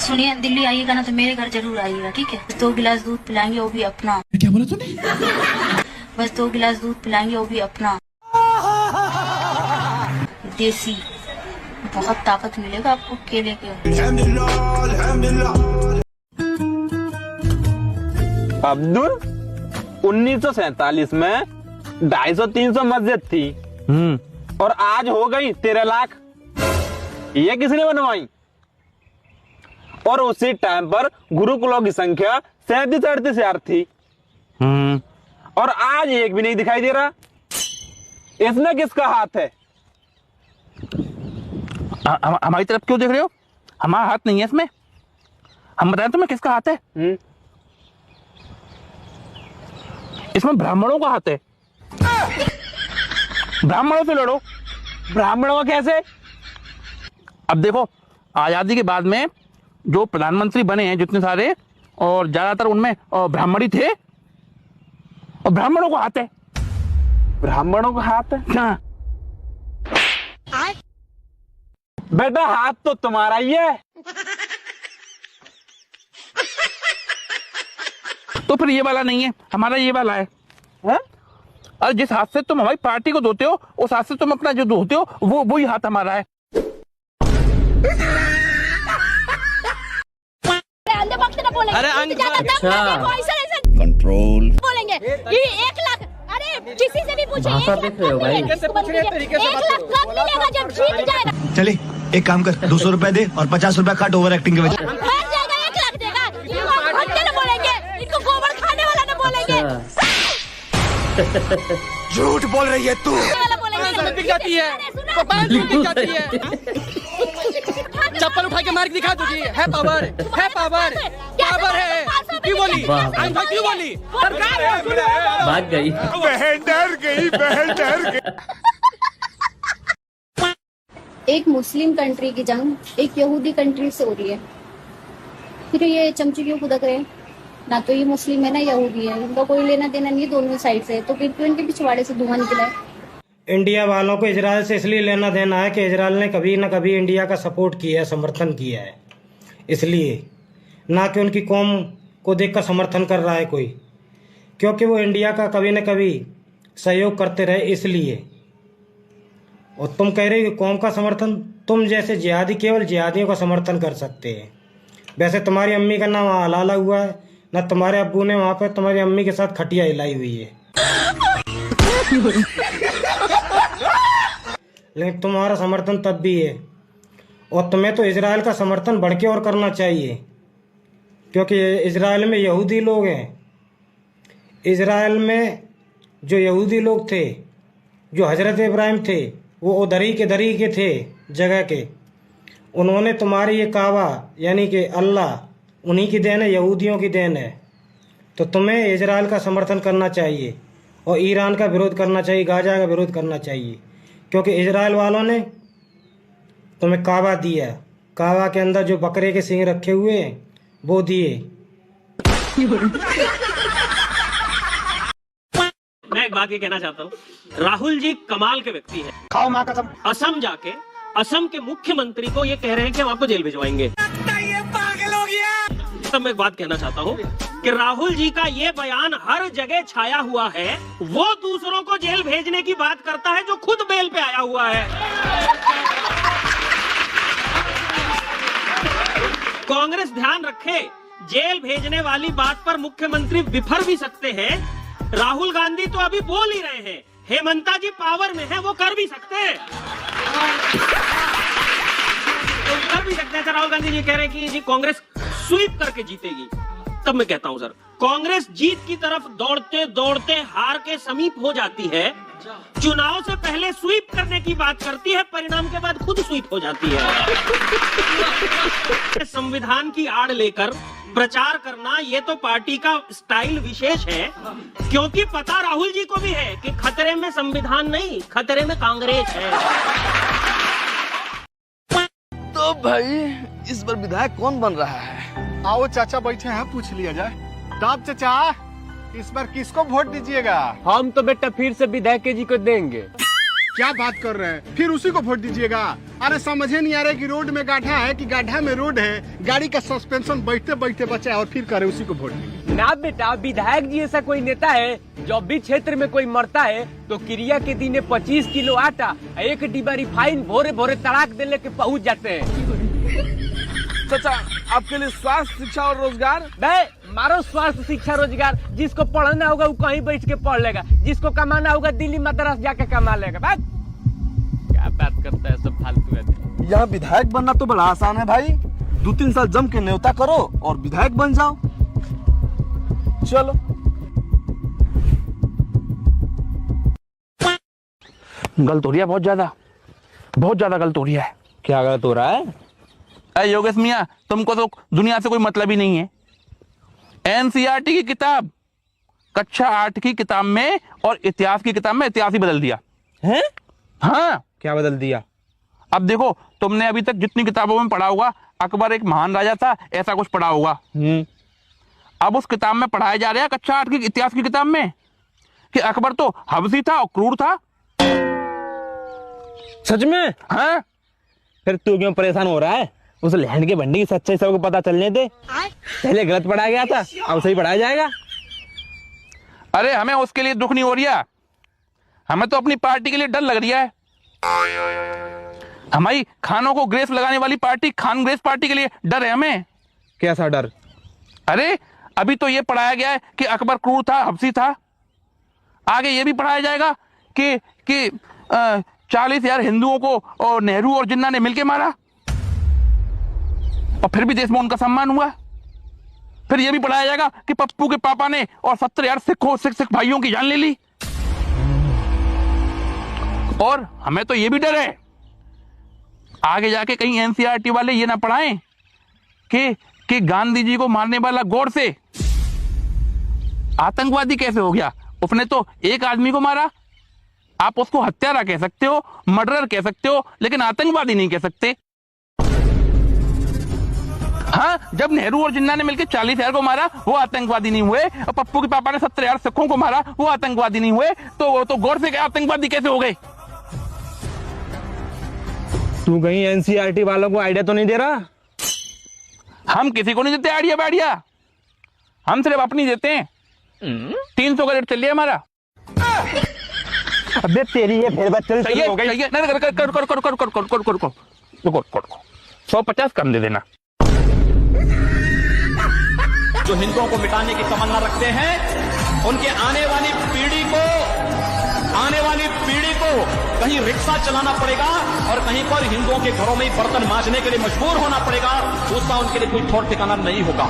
सुनिए, दिल्ली आइएगा ना तो मेरे घर जरूर आइएगा, ठीक है? 2 गिलास दूध पिलाएंगे, वो भी अपना। क्या बोला तूने? बस 2 गिलास दूध पिलाएंगे, वो भी अपना, देसी। बहुत ताकत मिलेगा आपको केले के। अब्दुल, 1947 में 250-300 मस्जिद थी और आज हो गई 13 लाख। ये किसने बनवाई? और उसी टाइम पर गुरुकुलों की संख्या 37-38 हजार थी और आज एक भी नहीं दिखाई दे रहा। इसमें किसका हाथ है? हमारी तरफ क्यों देख रहे हो? हमारा हाथ नहीं है इसमें। हम बताएं तुम्हें किसका हाथ है? इसमें ब्राह्मणों का हाथ है। ब्राह्मणों से लड़ो। ब्राह्मणों का कैसे? अब देखो, आजादी के बाद में जो प्रधानमंत्री बने हैं जितने सारे, और ज्यादातर उनमें ब्राह्मण ही थे, और ब्राह्मणों को हाथ है। ब्राह्मणों का हाथ है? हाँ। बेटा, हाथ तो तुम्हारा ही है। तो फिर ये वाला नहीं है, हमारा ये वाला है। और जिस हाथ से तुम हमारी पार्टी को धोते हो, उस हाथ से तुम अपना जो धोते हो, वो ही हाथ हमारा है। अरे कंट्रोल बोलेंगे। ये 1 लाख, अरे किसी से भी पूछे, 1 लाख कैसे पूछ रहे हैं? तरीके से 1 लाख कब मिलेगा जब जीत जाएगा? चले एक काम कर, 200 रुपए दे और 50 रुपए काट ओवर एक्टिंग के वजह। हार जाएगा 1 लाख देगा। ये हत्या न बोलेंगे, इनको गोबर खाने वाला न बोलेंगे। झूठ बोल रही है तू। बिक जाती है, बिक जाती है। चप्पल उठा के मार के दिखा तुझे। है पावर, है पावर, पावर है। क्यों बोली? क्यों बोली? भाग गई। बहन डर गई, बहन डर गई। एक मुस्लिम कंट्री की जंग एक यहूदी कंट्री से हो रही है। फिर ये चमचे क्यों खुदक रहे हैं? ना तो ये मुस्लिम है ना यहूदी है, इनका कोई लेना देना नहीं दोनों साइड से, तो फिर क्यों इनके पिछवाड़े से धुआं निकला है? इंडिया वालों को इजराइल से इसलिए लेना देना है कि इजराइल ने कभी ना कभी इंडिया का सपोर्ट किया है, समर्थन किया है, इसलिए ना कि उनकी कौम को देखकर समर्थन कर रहा है कोई, क्योंकि वो इंडिया का कभी ना कभी सहयोग करते रहे इसलिए। और तुम कह रहे हो कौम का समर्थन, तुम जैसे जिहादी केवल जिहादियों का समर्थन कर सकते हैं। वैसे तुम्हारी अम्मी का नाम वहाँ हलाला हुआ है ना, तुम्हारे अब्बू ने वहाँ पे तुम्हारी अम्मी के साथ खटिया हिलाई हुई है। लेकिन तुम्हारा समर्थन तब भी है, और तुम्हें तो इजराइल का समर्थन बढ़ के और करना चाहिए, क्योंकि इजराइल में यहूदी लोग हैं। इजराइल में जो यहूदी लोग थे, जो हजरत इब्राहिम थे, वो उधरी के थे जगह के। उन्होंने तुम्हारी ये काबा यानी कि अल्लाह उन्हीं की देन है, यहूदियों की देन है। तो तुम्हें इजराइल का समर्थन करना चाहिए और ईरान का विरोध करना चाहिए, गाजा का विरोध करना चाहिए, क्योंकि इजराइल वालों ने तुम्हें काबा दिया। काबा के अंदर जो बकरे के सींग रखे हुए हैं वो दिए। मैं एक बात ये कहना चाहता हूँ, राहुल जी कमाल के व्यक्ति हैं। खाओ माँ कसम। असम जाके असम के मुख्यमंत्री को ये कह रहे हैं कि हम आपको जेल भिजवाएंगे। ये पागल हो गया। तब मैं एक बात कहना चाहता हूँ कि राहुल जी का ये बयान हर जगह छाया हुआ है। वो दूसरों को जेल भेजने की बात करता है जो खुद बेल पे आया हुआ है। कांग्रेस ध्यान रखे, जेल भेजने वाली बात पर मुख्यमंत्री विफर भी सकते हैं। राहुल गांधी तो अभी बोल ही रहे हैं, हेमंता जी पावर में है, वो कर भी सकते हैं। तो कर भी सकते हैं। सर, राहुल गांधी जी कह रहे हैं कि जी कांग्रेस स्वीप करके जीतेगी। तब मैं कहता हूं सर, कांग्रेस जीत की तरफ दौड़ते दौड़ते हार के समीप हो जाती है। चुनाव से पहले स्वीप करने की बात करती है, परिणाम के बाद खुद स्वीप हो जाती है। संविधान की आड़ लेकर प्रचार करना ये तो पार्टी का स्टाइल विशेष है, क्योंकि पता राहुल जी को भी है कि खतरे में संविधान नहीं, खतरे में कांग्रेस है। तो भाई इस बार विधायक कौन बन रहा है? आओ चाचा बैठे हैं, पूछ लिया जाए। तब चाचा इस बार किसको वोट दीजिएगा? हम तो बेटा फिर से विधायक जी को देंगे। क्या बात कर रहे हैं, फिर उसी को वोट दीजिएगा? अरे समझे नहीं आ रहा कि रोड में गाढ़ा है कि गाढ़ा में रोड है, गाड़ी का सस्पेंशन बैठते बैठते बचा है और फिर करे उसी को वोट देंगे। ना बेटा, विधायक जी ऐसा कोई नेता है जब भी क्षेत्र में कोई मरता है तो क्रिया के दिन 25 किलो आटा 1 डिब्बा रिफाइन भोरे भोरे तड़ाक दे लेके पहुँच जाते हैं। चाचा, आपके लिए स्वास्थ्य, शिक्षा और रोजगार? बे मारो स्वास्थ्य, शिक्षा, रोजगार। जिसको पढ़ना होगा वो कहीं बैठ के पढ़ लेगा, जिसको कमाना होगा दिल्ली मद्रास जाके कमा लेगा। बात क्या बात करता है सब फालतू है। यहाँ विधायक बनना तो बड़ा आसान है भाई, 2-3 साल जम के न्योता करो और विधायक बन जाओ। चलो। गलत हो रही है, बहुत ज्यादा गलत हो रही है। क्या गलत हो रहा है? अरे योगेश मियाँ, तुमको तो दुनिया से कोई मतलब ही नहीं है। एनसीईआरटी की किताब कक्षा 8 की किताब में और इतिहास की किताब में इतिहास ही बदल दिया है। हाँ, क्या बदल दिया? अब देखो, तुमने अभी तक जितनी किताबों में पढ़ा होगा अकबर एक महान राजा था, ऐसा कुछ पढ़ा होगा। अब उस किताब में पढ़ाया जा रहा है कक्षा 8 की इतिहास की किताब में कि अकबर तो हबसी था और क्रूर था। सच में? हाँ। फिर तू क्यों परेशान हो रहा है? उस लैंड के भंडी की सच्चाई सबको पता चलने दे। पहले गलत पढ़ाया गया था, अब सही पढ़ाया जाएगा। अरे हमें उसके लिए दुख नहीं हो रहा, हमें तो अपनी पार्टी के लिए डर लग रहा है। हमारी खानों को ग्रेस लगाने वाली पार्टी खान ग्रेस पार्टी के लिए डर है हमें। कैसा डर? अरे अभी तो ये पढ़ाया गया है कि अकबर क्रूर था, हबसी था। आगे ये भी पढ़ाया जाएगा कि 40,000 हिंदुओं को नेहरू और जिन्ना ने मिलकर मारा और फिर भी देश में उनका सम्मान हुआ। फिर यह भी पढ़ाया जाएगा कि पप्पू के पापा ने और 70,000 सिख भाइयों की जान ले ली। और हमें तो यह भी डर है आगे जाके कहीं एनसीईआरटी वाले ये ना पढ़ाएं कि गांधी जी को मारने वाला गोडसे आतंकवादी कैसे हो गया। उसने तो एक आदमी को मारा, आप उसको हत्यारा कह सकते हो, मर्डरर कह सकते हो, लेकिन आतंकवादी नहीं कह सकते। हाँ, जब नेहरू और जिन्ना ने मिलकर 40,000 को मारा वो आतंकवादी नहीं हुए, और पप्पू के पापा ने 70,000 सिखों को मारा वो आतंकवादी नहीं हुए, तो गोडसे के आतंकवादी कैसे हो गए? तू कहीं एनसीईआरटी वालों को आइडिया तो नहीं दे रहा? हम किसी को नहीं देते आइडिया बैडिया, हम सिर्फ अपनी देते हैं। 300 का रेट चल रहा हमारा। अबे तेरी ये फिर बच्चे चाहिए 150 कम दे देना। जो हिंदुओं को मिटाने की तमन्ना रखते हैं उनके आने वाली पीढ़ी को कहीं रिक्शा चलाना पड़ेगा और कहीं पर हिंदुओं के घरों में बर्तन मांजने के लिए मजबूर होना पड़ेगा। उसका उनके लिए कोई ठौर ठिकाना नहीं होगा।